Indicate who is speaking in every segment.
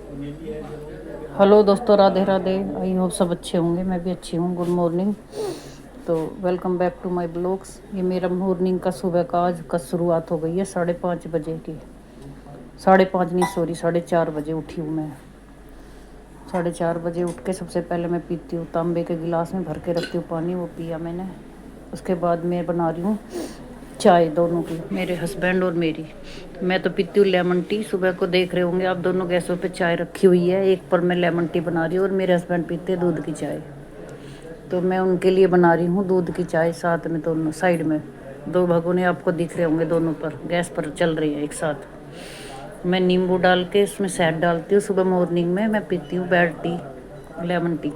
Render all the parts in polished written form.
Speaker 1: Hello दोस्तों, Radhe Radhe. I hope सब अच्छे होंगे, मैं भी अच्छी हूँ। Good morning. तो welcome back to my blogs. ये मेरा मॉर्निंग का सुबह का आज का शुरुआत हो गई है 5:30 बजे की। 5:30 नहीं, सॉरी, 4:30 बजे उठी हूँ मैं। 4:30 बजे उठ के सबसे पहले मैं पीती हूँ, तांबे के गिलास में भर के रखती हूँ पानी, वो पिया मैंने। उसके बाद मैं बना रही हूँ चाय, दोनों की, मेरे हस्बैंड और मेरी। मैं तो पीती हूँ लेमन टी। सुबह को देख रहे होंगे आप, दोनों गैसों पे चाय रखी हुई है। एक पर मैं लेमन टी बना रही हूँ और मेरे हस्बैंड पीते हैं दूध की चाय। तो मैं उनके लिए बना रही हूँ दूध की चाय, साथ में दोनों साइड में दो भगोने आपको दिख रहे होंगे, दोनों पर गैस पर चल रही है एक साथ। मैं नींबू डाल के उसमें शहद डालती हूँ। सुबह मॉर्निंग में मैं पीती हूँ बेड टी, लेमन टी।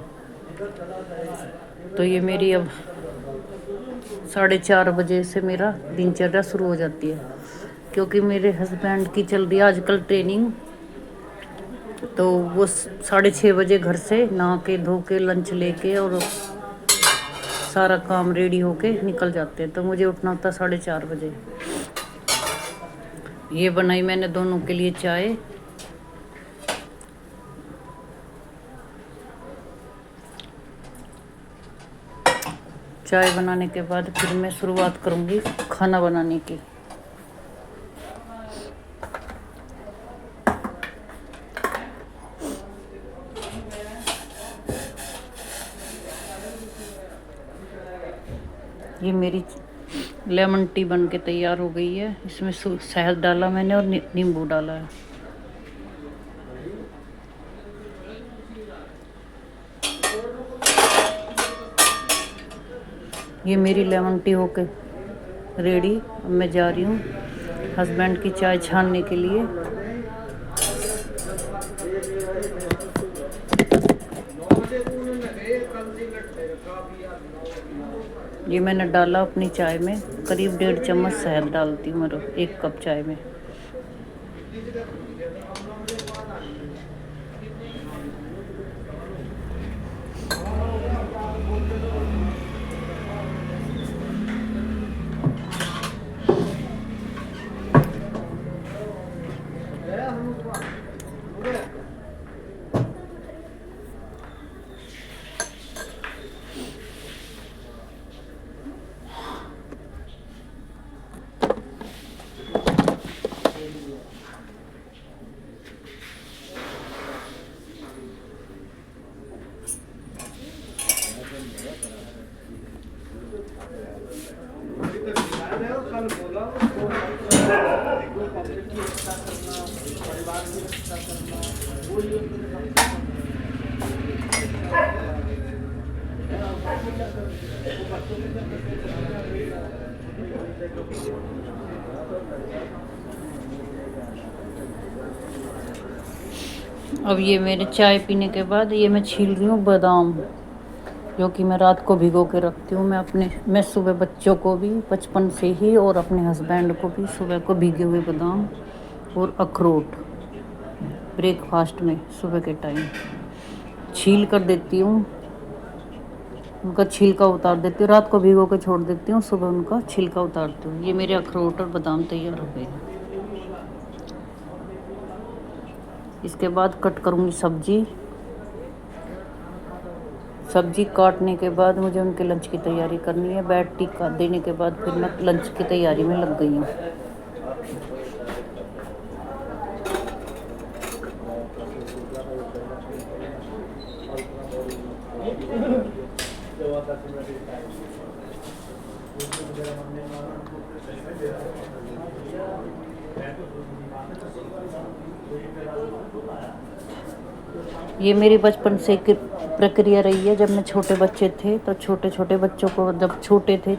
Speaker 1: तो ये मेरी अब 4:30 बजे से मेरा दिनचर्या शुरू हो जाती है, क्योंकि मेरे हस्बैंड की चल रही है आजकल ट्रेनिंग। तो वो 6:30 बजे घर से नहा के धो के लंच लेके और सारा काम रेडी होके निकल जाते हैं। तो मुझे उठना होता है 4:30 बजे। ये बनाई मैंने दोनों के लिए चाय। चाय बनाने के बाद फिर मैं शुरुआत करूँगी खाना बनाने की। ये मेरी लेमन टी बन के तैयार हो गई है। इसमें शहद डाला मैंने और नींबू डाला है। ये मेरी लेमन टी होके रेडी। अब मैं जा रही हूँ हस्बैंड की चाय छानने के लिए। ये मैंने डाला अपनी चाय में, करीब 1.5 चम्मच शहद डालती हूँ मैं 1 कप चाय में। अब ये मेरे चाय पीने के बाद ये मैं छील रही हूँ बादाम, जो कि मैं रात को भिगो के रखती हूँ। मैं सुबह बच्चों को भी बचपन से ही और अपने हस्बैंड को भी सुबह को भीगे हुए बादाम और अखरोट ब्रेकफास्ट में सुबह के टाइम छील कर देती हूँ। उनका छिलका उतार देती हूँ, रात को भिगो के छोड़ देती हूँ, सुबह उनका छिलका उतारती हूँ। ये मेरे अखरोट और बादाम तैयार हो गए हैं। इसके बाद कट करूँगी सब्जी। सब्जी काटने के बाद मुझे उनके लंच की तैयारी करनी है। बेड टी का देने के बाद फिर मैं लंच की तैयारी में लग गई हूँ। ये मेरी बचपन से एक प्रक्रिया रही है। जब मैं छोटे बच्चे थे तो छोटे छोटे बच्चों को, जब छोटे थे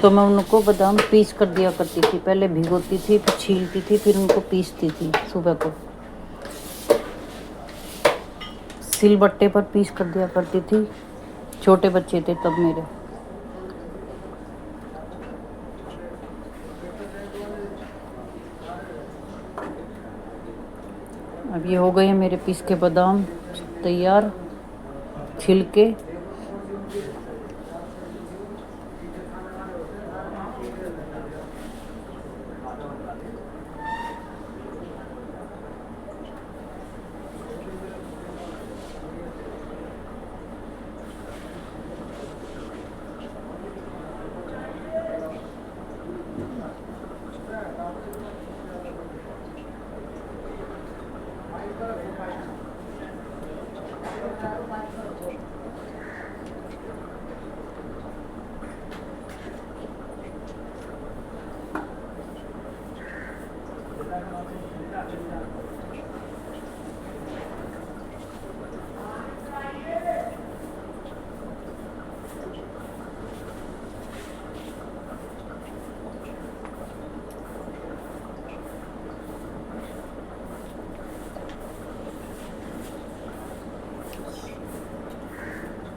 Speaker 1: तो मैं उनको बादाम पीस कर दिया करती थी। पहले भिगोती थी, फिर छीलती थी, फिर उनको पीसती थी सुबह को। सिलबट्टे पर पीस कर दिया करती थी, छोटे बच्चे थे तब मेरे। अब ये हो गए हैं मेरे पीस के बादाम तैयार, छिल के।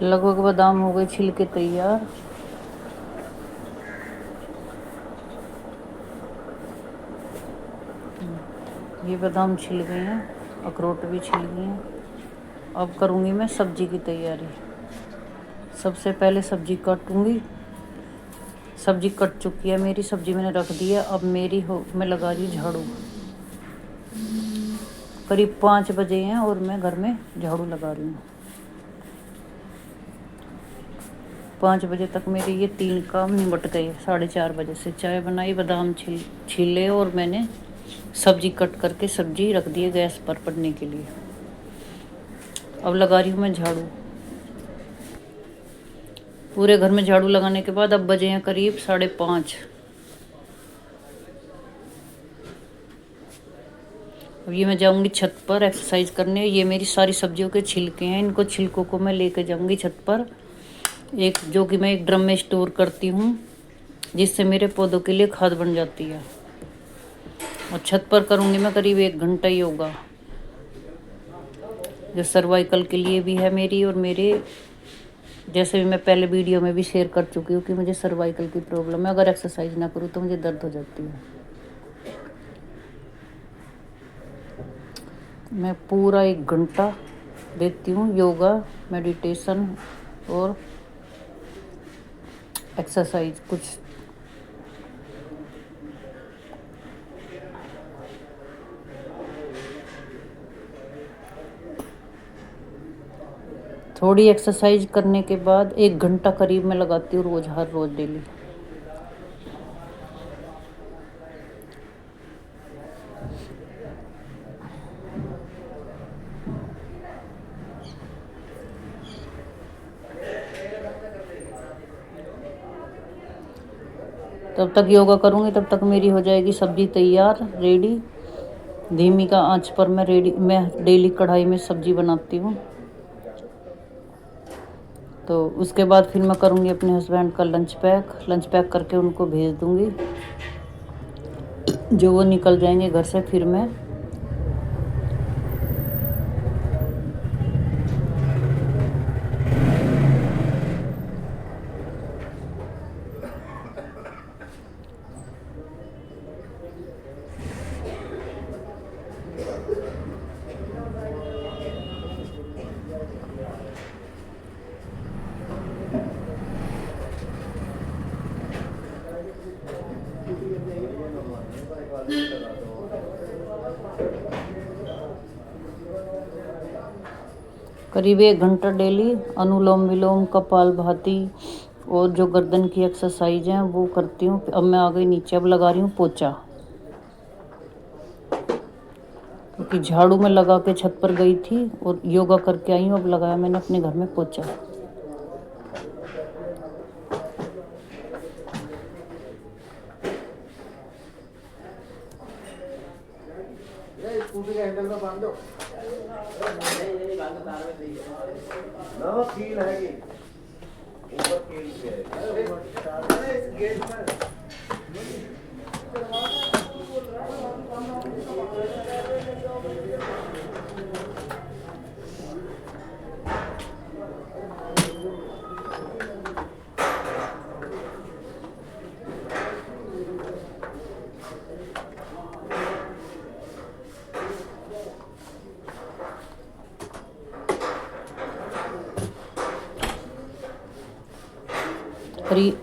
Speaker 1: लगभग बादाम हो गए छिलके तैयार। ये बादाम छिल गए हैं, अखरोट भी छिल गए हैं। अब करूँगी मैं सब्जी की तैयारी। सबसे पहले सब्जी काटूँगी। सब्जी कट चुकी है मेरी, सब्जी मैंने रख दी है। अब मैं लगा रही हूँ झाड़ू। करीब 5 बजे हैं और मैं घर में झाड़ू लगा रही हूँ। 5 बजे तक मेरे ये 3 काम निपट गए। 4:30 बजे से चाय बनाई, बादाम छीले और मैंने सब्जी कट करके सब्जी रख दी है गैस पर पड़ने के लिए। अब लगा रही हूँ मैं झाड़ू। पूरे घर में झाड़ू लगाने के बाद अब बजे हैं करीब 5:30। अब ये मैं जाऊंगी छत पर एक्सरसाइज करने। ये मेरी सारी सब्जियों के छिलके हैं, इनको छिलकों को मैं लेके जाऊंगी छत पर, जो कि मैं एक ड्रम में स्टोर करती हूँ, जिससे मेरे पौधों के लिए खाद बन जाती है। और छत पर करूँगी मैं करीब 1 घंटा योगा, जो सर्वाइकल के लिए भी है मेरी। और मेरे जैसे भी मैं पहले वीडियो में भी शेयर कर चुकी हूँ कि मुझे सर्वाइकल की प्रॉब्लम है। अगर एक्सरसाइज ना करूँ तो मुझे दर्द हो जाती है। मैं पूरा 1 घंटा देती हूँ योगा, मेडिटेशन और एक्सरसाइज कुछ। थोड़ी एक्सरसाइज करने के बाद 1 घंटा करीब मैं लगाती हूँ रोज, हर रोज डेली। तब तक योगा करूँगी, तब तक मेरी हो जाएगी सब्जी तैयार, रेडी। धीमी का आंच पर मैं डेली कढ़ाई में सब्जी बनाती हूँ। तो उसके बाद फिर मैं करूँगी अपने हस्बैंड का लंच पैक करके उनको भेज दूँगी। जो वो निकल जाएंगे घर से, फिर मैं करीब 1 घंटा डेली अनुलोम विलोम, कपालभाति और जो गर्दन की एक्सरसाइज है वो करती हूँ। अब मैं आ गई नीचे, अब लगा रही हूँ पोछा, क्योंकि झाड़ू में लगा के छत पर गई थी और योगा करके आई हूँ। अब लगाया मैंने अपने घर में पोछा।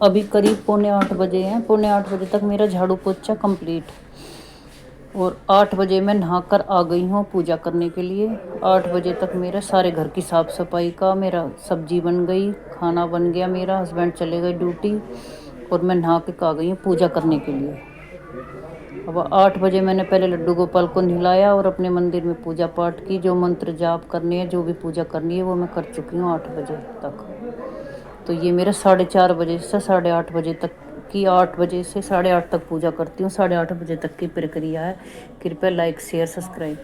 Speaker 1: अभी करीब 7:45 बजे हैं। 7:45 बजे तक मेरा झाड़ू पोछा कंप्लीट। और 8 बजे मैं नहाकर आ गई हूँ पूजा करने के लिए। 8 बजे तक मेरा सारे घर की साफ़ सफाई का, मेरा सब्जी बन गई, खाना बन गया, मेरा हस्बैंड चले गए ड्यूटी और मैं नहा के आ गई हूँ पूजा करने के लिए। अब 8 बजे मैंने पहले लड्डू गोपाल को नहलाया और अपने मंदिर में पूजा पाठ की। जो मंत्र जाप करने हैं, जो भी पूजा करनी है वो मैं कर चुकी हूँ 8 बजे तक। तो ये मेरा 4:30 बजे से 8:30 बजे तक की, 8 बजे से 8:30 तक पूजा करती हूँ। 8:30 बजे तक की प्रक्रिया है। कृपया लाइक शेयर सब्सक्राइब।